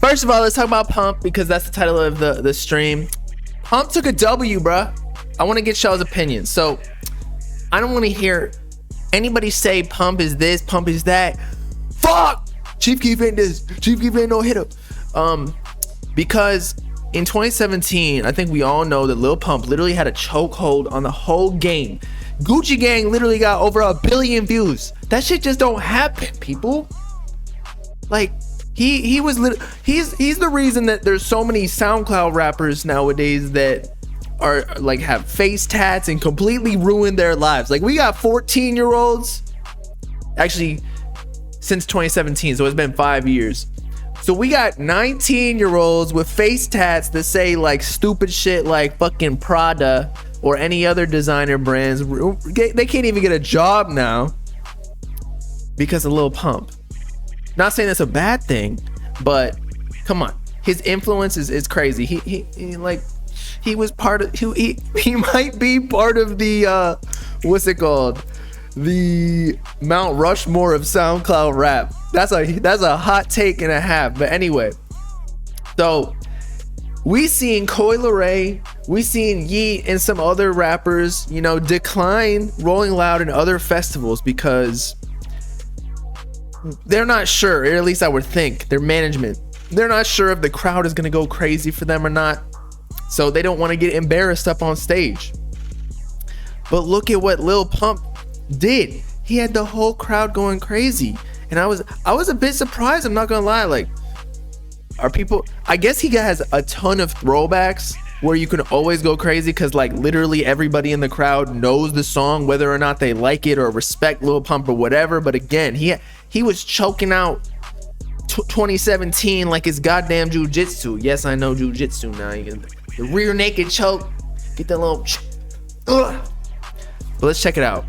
First of all, let's talk about Pump because that's the title of the stream. Pump took a W, bruh. I want to get y'all's opinion. So I don't want to hear anybody say Pump is this, Pump is that. Fuck! Chief Keef ain't this. Chief Keef ain't no hitter. Because in 2017, I think we all know that Lil Pump literally had a chokehold on the whole game. Gucci Gang literally got over 1 billion views. That shit just don't happen, people. Like, he's the reason that there's so many SoundCloud rappers nowadays that are like have face tats and completely ruin their lives. Like, we got 14-year-olds actually since 2017, so it's been 5 years. So we got 19-year-olds with face tats that say like stupid shit like fucking Prada or any other designer brands. They can't even get a job now because of Lil Pump. Not saying that's a bad thing, but come on, his influence is crazy. He was part of he might be part of the what's it called, the Mount Rushmore of SoundCloud rap. That's a hot take and a half. But anyway, so we seen Coi Leray, we seen Yeat and some other rappers, you know, decline Rolling Loud and other festivals because they're not sure, or at least I would think, their management, they're not sure if the crowd is gonna go crazy for them or not. So they don't want to get embarrassed up on stage. But look at what Lil Pump did. He had the whole crowd going crazy. And I was a bit surprised, I'm not gonna lie. Like, are people, I guess he has a ton of throwbacks where you can always go crazy because like literally everybody in the crowd knows the song, whether or not they like it or respect Lil Pump or whatever. But again, he was choking out 2017 like it's goddamn jujitsu. Yes, I know jujitsu now. You can the rear naked choke, get that little but let's check it out.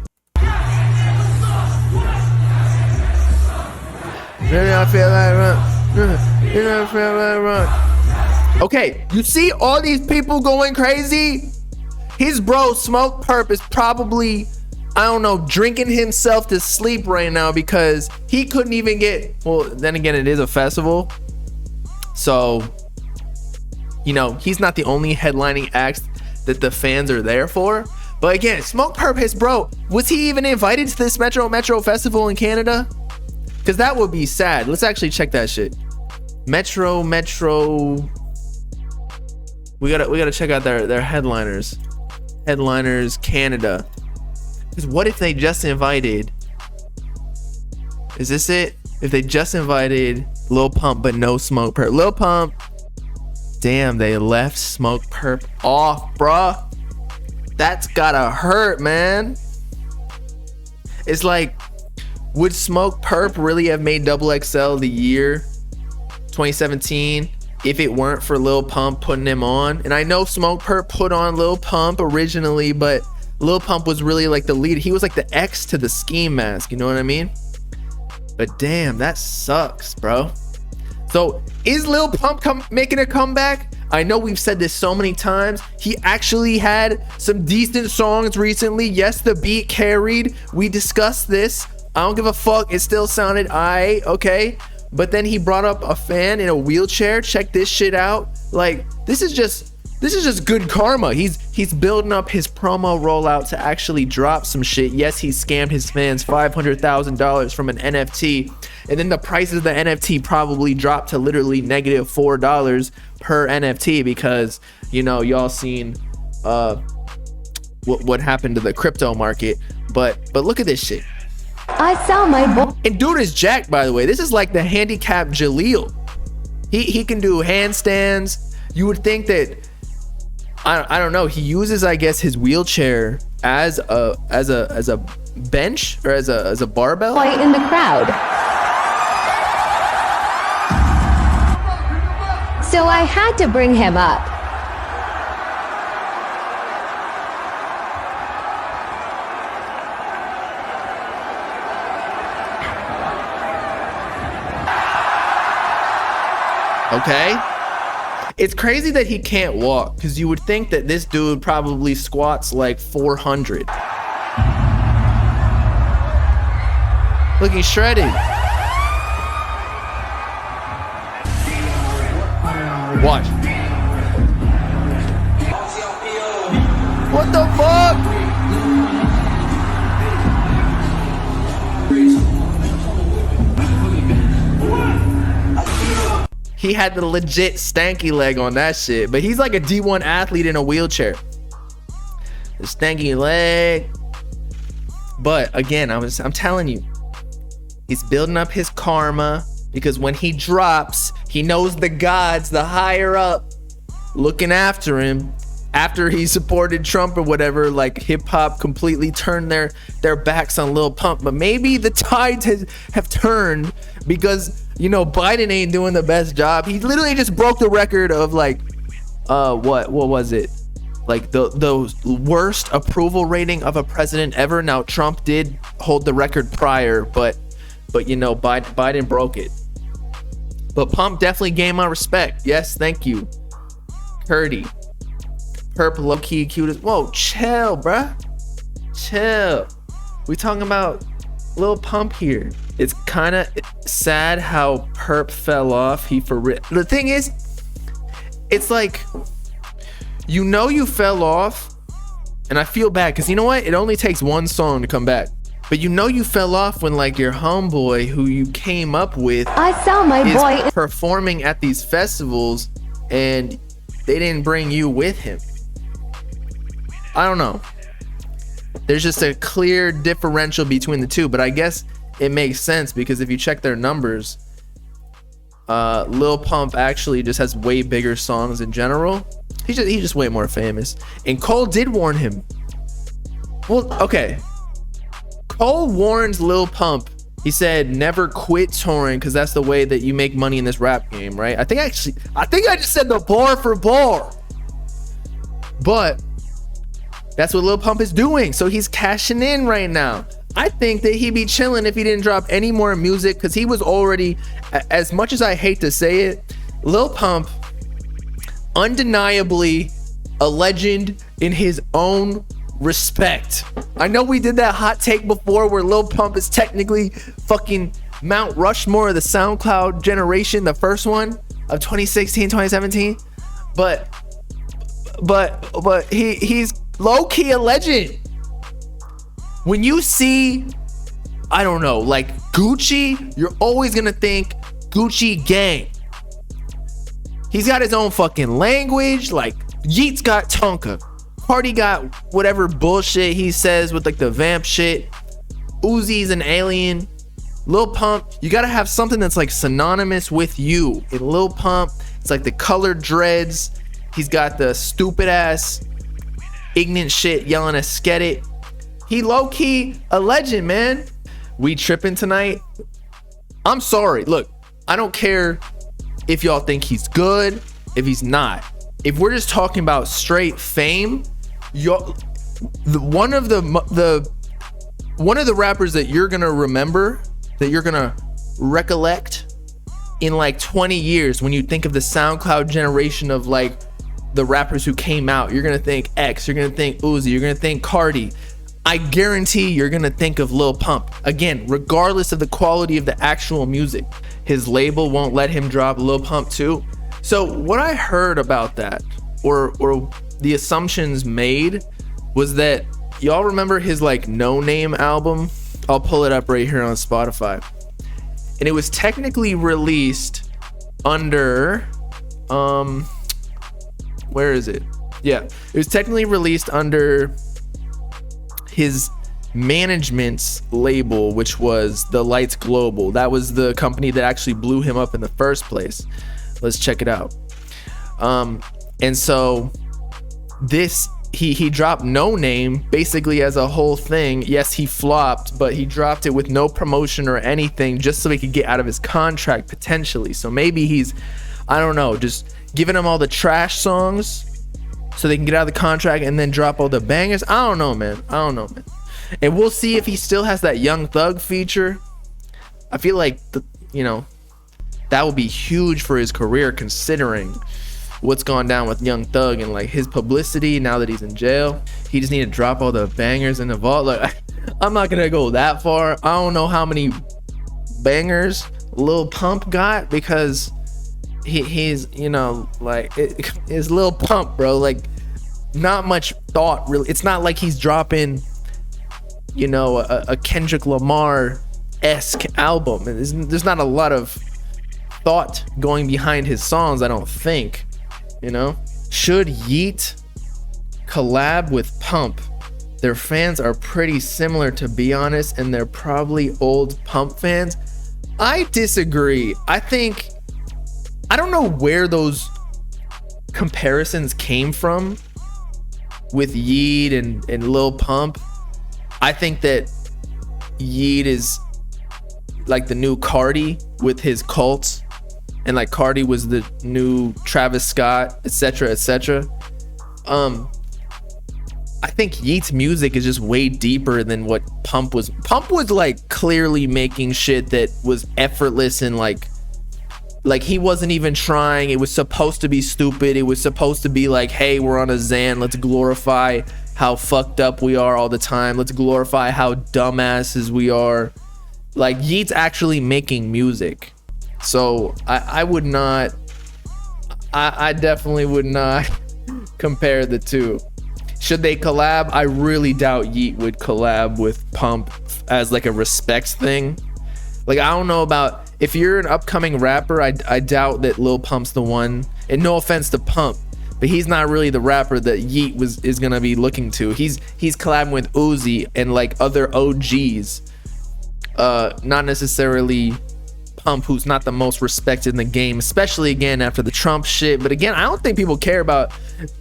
Okay, you see all these people going crazy? His bro Smoke Perp is probably, I don't know, drinking himself to sleep right now because he couldn't even get, well, then again, it is a festival. So, you know, he's not the only headlining act that the fans are there for. But again, Smoke Perp, his bro, was he even invited to this Metro Festival in Canada? Because that would be sad. Let's actually check that shit. Metro. We gotta check out their headliners. Headliners Canada. Because what if they just invited? Is this it? If they just invited Lil Pump but no Smoke Perp. Lil Pump. Damn, they left Smoke Perp off, bruh. That's gotta hurt, man. It's like, would Smoke Perp really have made XXL the year 2017 if it weren't for Lil Pump putting him on? And I know Smoke Perp put on Lil Pump originally, but Lil Pump was really like the lead. He was like the X to the Ski Mask, you know what I mean? But damn, that sucks, bro. So is Lil Pump making a comeback? I know we've said this so many times. He actually had some decent songs recently. Yes, the beat carried. We discussed this. I don't give a fuck. It still sounded aight, okay? But then he brought up a fan in a wheelchair. Check this shit out. Like, this is just good karma. He's building up his promo rollout to actually drop some shit. Yes, he scammed his fans $500,000 from an NFT, and then the prices of the NFT probably dropped to literally -$4 per NFT because, you know, y'all seen what happened to the crypto market. But look at this shit. I saw my boy. And dude is jacked, by the way. This is like the handicapped Jaleel. He can do handstands. You would think that, I don't know, he uses, I guess, his wheelchair as a bench or as a barbell. Boy in the crowd. So I had to bring him up. Okay, it's crazy that he can't walk because you would think that this dude probably squats like 400. Look, he's shredded. Watch. What the fuck? He had the legit stanky leg on that shit, but he's like a D1 athlete in a wheelchair. The stanky leg. But again, I'm telling you, he's building up his karma, because when he drops, he knows the gods, the higher up, looking after him. After he supported Trump or whatever, like hip hop completely turned their backs on Lil Pump. But maybe the tides have turned, because you know Biden ain't doing the best job. He literally just broke the record of like what was it? Like the worst approval rating of a president ever. Now Trump did hold the record prior, but you know Biden broke it. But Pump definitely gained my respect. Yes, thank you. Curdy. Perp low-key cutest. Whoa, chill, bruh. Chill. We talking about Lil Pump here. It's kind of sad how Perp fell off. He for real. The thing is, it's like, you know you fell off, and I feel bad, because you know what? It only takes one song to come back. But you know you fell off when like your homeboy who you came up with I saw my boy performing at these festivals, and they didn't bring you with him. I don't know. There's just a clear differential between the two, but I guess it makes sense, because if you check their numbers, Lil Pump actually just has way bigger songs in general. He's just way more famous. And Cole did warn him. Well, okay. Cole warns Lil Pump. He said never quit touring, because that's the way that you make money in this rap game, right? I think I just said the bar for bar. But that's what Lil Pump is doing. So he's cashing in right now. I think that he'd be chilling if he didn't drop any more music, because he was already, as much as I hate to say it, Lil Pump, undeniably a legend in his own respect. I know we did that hot take before where Lil Pump is technically fucking Mount Rushmore of the SoundCloud generation, the first one of 2016, 2017. But he's low-key a legend. When you see, I don't know, like Gucci, you're always gonna think Gucci Gang. He's got his own fucking language. Like Yeats got Tonka, Cardi got whatever bullshit he says with like the vamp shit. Uzi's an alien. Lil Pump, you gotta have something that's like synonymous with you. In Lil Pump, it's like the colored dreads. He's got the stupid ass ignorant shit yelling at Skedit. He low-key a legend, man. We tripping tonight? I'm sorry. Look, I don't care if y'all think he's good, if he's not. If we're just talking about straight fame, one of the rappers that you're gonna remember, that you're gonna recollect in like 20 years when you think of the SoundCloud generation of like the rappers who came out, you're gonna think X, you're gonna think Uzi, you're gonna think Cardi. I guarantee you're gonna think of Lil Pump. Again, regardless of the quality of the actual music, his label won't let him drop Lil Pump 2. So what I heard about that, or the assumptions made, was that y'all remember his like No Name album? I'll pull it up right here on Spotify. And it was technically released under where is it? Yeah, it was technically released under his management's label, which was The Lights Global. That was the company that actually blew him up in the first place. Let's check it out. And so this, he dropped No Name basically as a whole thing. Yes, he flopped, but he dropped it with no promotion or anything, just so he could get out of his contract potentially. So maybe he's, I don't know, just giving them all the trash songs so they can get out of the contract and then drop all the bangers. I don't know, man. And we'll see if he still has that Young Thug feature. I feel like that would be huge for his career, considering what's gone down with Young Thug and like his publicity now that he's in jail. He just need to drop all the bangers in the vault. Like, I'm not gonna go that far. I don't know how many bangers Lil Pump got, because he's, you know, like his Lil Pump, bro. Like, not much thought really. It's not like he's dropping, you know, a Kendrick Lamar-esque album. There's not a lot of thought going behind his songs, I don't think. You know, should Yeat collab with Pump? Their fans are pretty similar, to be honest, and they're probably old Pump fans. I disagree. I don't know where those comparisons came from with Yeat and Lil Pump. I think that Yeat is like the new Cardi with his cults, and like Cardi was the new Travis Scott, etc., etc. I think Yeat's music is just way deeper than what Pump was. Pump was like clearly making shit that was effortless and like he wasn't even trying. It was supposed to be stupid. It was supposed to be like, hey, we're on a Xan. Let's glorify how fucked up we are all the time. Let's glorify how dumbasses we are. Like, Yeat's actually making music. So I would not, I definitely would not compare the two. Should they collab? I really doubt Yeat would collab with Pump as like a respects thing. Like, I don't know about, if you're an upcoming rapper, I doubt that Lil Pump's the one. And no offense to Pump, but he's not really the rapper that Yeat is gonna be looking to. He's collabing with Uzi and like other OGs. Not necessarily Pump, who's not the most respected in the game, especially again after the Trump shit. But again, I don't think people care about,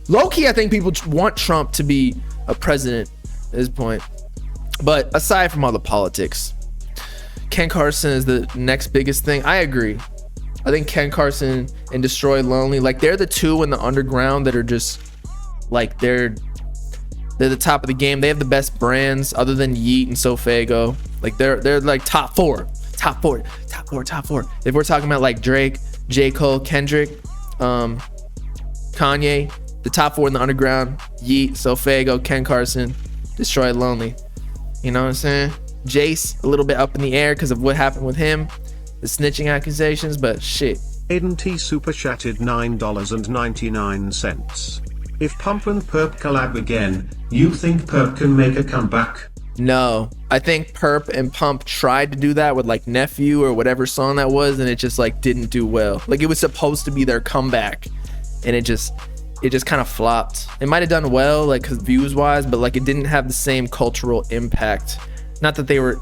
low-key, I think people want Trump to be a president at this point. But aside from all the politics, Ken Carson is the next biggest thing. I agree. I think Ken Carson and Destroy Lonely, like, they're the two in the underground that are just like, they're the top of the game. They have the best brands other than Yeat and Sofago. Like, they're like top four. If we're talking about like Drake, J. Cole, Kendrick, Kanye, the top four in the underground: Yeat, Sofago, Ken Carson, Destroy Lonely. You know what I'm saying? Jace, a little bit up in the air because of what happened with him, the snitching accusations, but shit. Aiden T super chatted $9.99. If Pump and Perp collab again, you think Perp can make a comeback? No, I think Perp and Pump tried to do that with like Nephew or whatever song that was, and it just like didn't do well. Like, it was supposed to be their comeback, and it just kind of flopped. It might have done well, like, 'cause views wise, but like, it didn't have the same cultural impact. Not that they were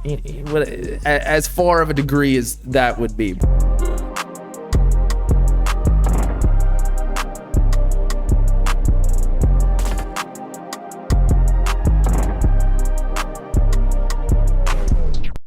as far of a degree as that would be.